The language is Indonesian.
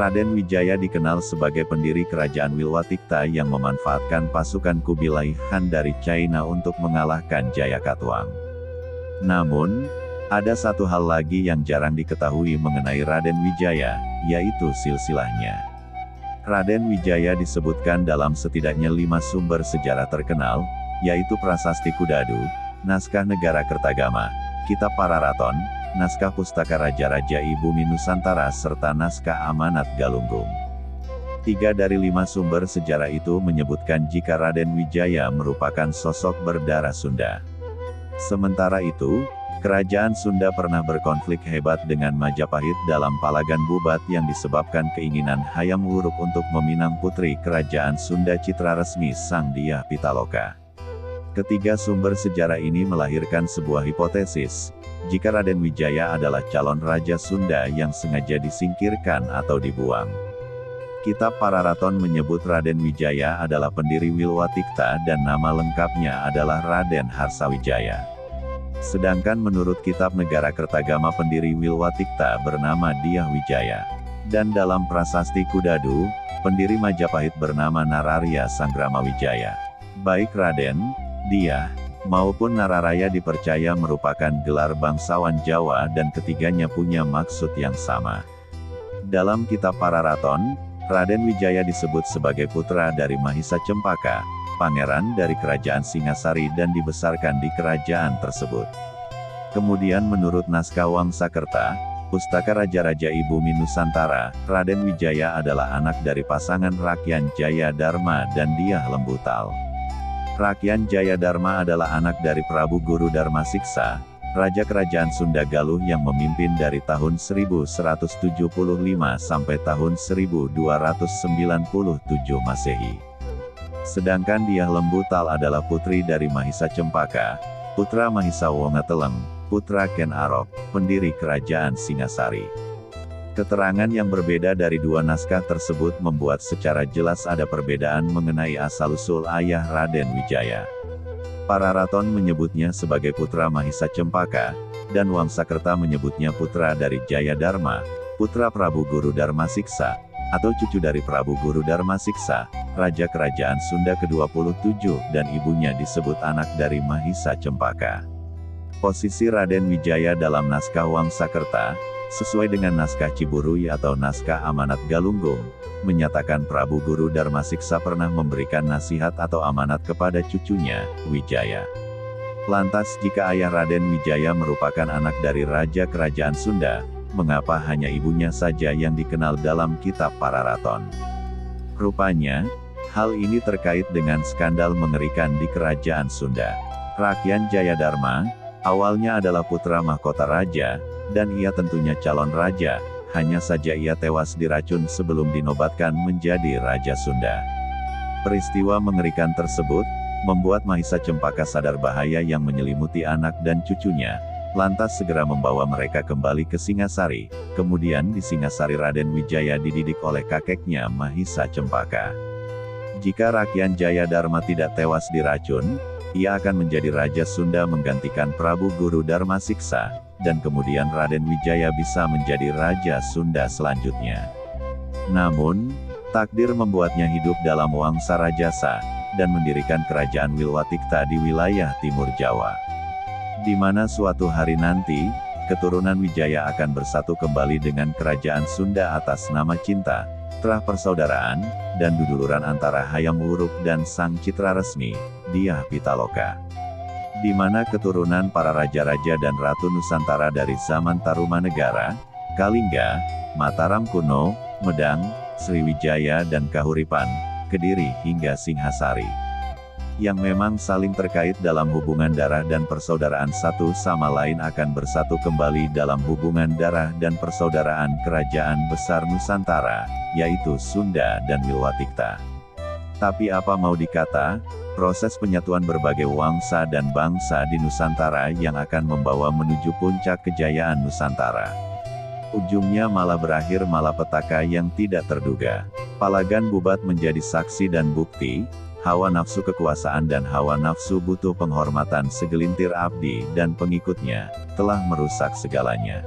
Raden Wijaya dikenal sebagai pendiri kerajaan Wilwatikta yang memanfaatkan pasukan Kubilai Khan dari China untuk mengalahkan Jayakatwang. Namun, ada satu hal lagi yang jarang diketahui mengenai Raden Wijaya, yaitu silsilahnya. Raden Wijaya disebutkan dalam setidaknya 5 sumber sejarah terkenal, yaitu Prasasti Kudadu, Naskah Negara Kertagama, Kitab Pararaton, Naskah Pustaka Raja-Raja Bumi Nusantara serta Naskah Amanat Galunggung. 3 dari 5 sumber sejarah itu menyebutkan jika Raden Wijaya merupakan sosok berdarah Sunda. Sementara itu, kerajaan Sunda pernah berkonflik hebat dengan Majapahit dalam Palagan Bubat yang disebabkan keinginan Hayam Wuruk untuk meminang putri kerajaan Sunda Citraresmi Sang Dyah Pitaloka. Ketiga sumber sejarah ini melahirkan sebuah hipotesis, jika Raden Wijaya adalah calon Raja Sunda yang sengaja disingkirkan atau dibuang. Kitab Pararaton menyebut Raden Wijaya adalah pendiri Wilwatikta dan nama lengkapnya adalah Raden Harsawijaya. Sedangkan menurut Kitab Negara Kertagama pendiri Wilwatikta bernama Dyah Wijaya. Dan dalam Prasasti Kudadu, pendiri Majapahit bernama Nararya Sangramawijaya. Baik Raden, Dyah, maupun Nararaya dipercaya merupakan gelar bangsawan Jawa dan ketiganya punya maksud yang sama. Dalam Kitab Pararaton, Raden Wijaya disebut sebagai putra dari Mahisa Cempaka, pangeran dari kerajaan Singasari dan dibesarkan di kerajaan tersebut. Kemudian menurut Naskah Wangsakerta, Pustaka Raja-Raja Bumi Nusantara, Raden Wijaya adalah anak dari pasangan Rakyan Jaya Dharma dan Dyah Lembutal. Rakyan Jaya Dharma adalah anak dari Prabu Guru Dharma Siksa, Raja Kerajaan Sunda Galuh yang memimpin dari tahun 1175 sampai tahun 1297 Masehi. Sedangkan Dyah Lembutal adalah putri dari Mahisa Cempaka, putra Mahisa Wongateleng, putra Ken Arok, pendiri Kerajaan Singasari. Keterangan yang berbeda dari dua naskah tersebut membuat secara jelas ada perbedaan mengenai asal-usul ayah Raden Wijaya. Pararaton menyebutnya sebagai putra Mahisa Cempaka, dan Wangsakerta menyebutnya putra dari Jaya Dharma, putra Prabu Guru Dharma Siksa, atau cucu dari Prabu Guru Dharma Siksa, Raja Kerajaan Sunda ke-27 dan ibunya disebut anak dari Mahisa Cempaka. Posisi Raden Wijaya dalam naskah Wangsakerta, sesuai dengan naskah Ciburui atau naskah Amanat Galunggung, menyatakan Prabu Guru Dharma Siksa pernah memberikan nasihat atau amanat kepada cucunya, Wijaya. Lantas jika ayah Raden Wijaya merupakan anak dari Raja Kerajaan Sunda, mengapa hanya ibunya saja yang dikenal dalam Kitab Pararaton? Rupanya, hal ini terkait dengan skandal mengerikan di Kerajaan Sunda. Rakyan Jayadharma, awalnya adalah putra mahkota raja, dan ia tentunya calon raja, hanya saja ia tewas diracun sebelum dinobatkan menjadi Raja Sunda. Peristiwa mengerikan tersebut, membuat Mahisa Cempaka sadar bahaya yang menyelimuti anak dan cucunya, lantas segera membawa mereka kembali ke Singasari. Kemudian di Singasari Raden Wijaya dididik oleh kakeknya Mahisa Cempaka. Jika Rakyan Jayadharma tidak tewas diracun, ia akan menjadi Raja Sunda menggantikan Prabu Guru Dharma Siksa, dan kemudian Raden Wijaya bisa menjadi Raja Sunda selanjutnya. Namun, takdir membuatnya hidup dalam Wangsa Rajasa, dan mendirikan kerajaan Wilwatikta di wilayah Timur Jawa. Di mana suatu hari nanti, keturunan Wijaya akan bersatu kembali dengan kerajaan Sunda atas nama cinta, terah persaudaraan, dan duduluran antara Hayam Wuruk dan Sang Citraresmi, Dyah Pitaloka. Di mana keturunan para raja-raja dan ratu Nusantara dari zaman Tarumanegara, Kalingga, Mataram Kuno, Medang, Sriwijaya dan Kahuripan, Kediri hingga Singhasari. Yang memang saling terkait dalam hubungan darah dan persaudaraan satu sama lain akan bersatu kembali dalam hubungan darah dan persaudaraan kerajaan besar Nusantara, yaitu Sunda dan Wilwatikta. Tapi apa mau dikata, proses penyatuan berbagai wangsa dan bangsa di Nusantara yang akan membawa menuju puncak kejayaan Nusantara. Ujungnya malah berakhir malapetaka yang tidak terduga. Palagan Bubat menjadi saksi dan bukti, hawa nafsu kekuasaan dan hawa nafsu butuh penghormatan segelintir abdi dan pengikutnya, telah merusak segalanya.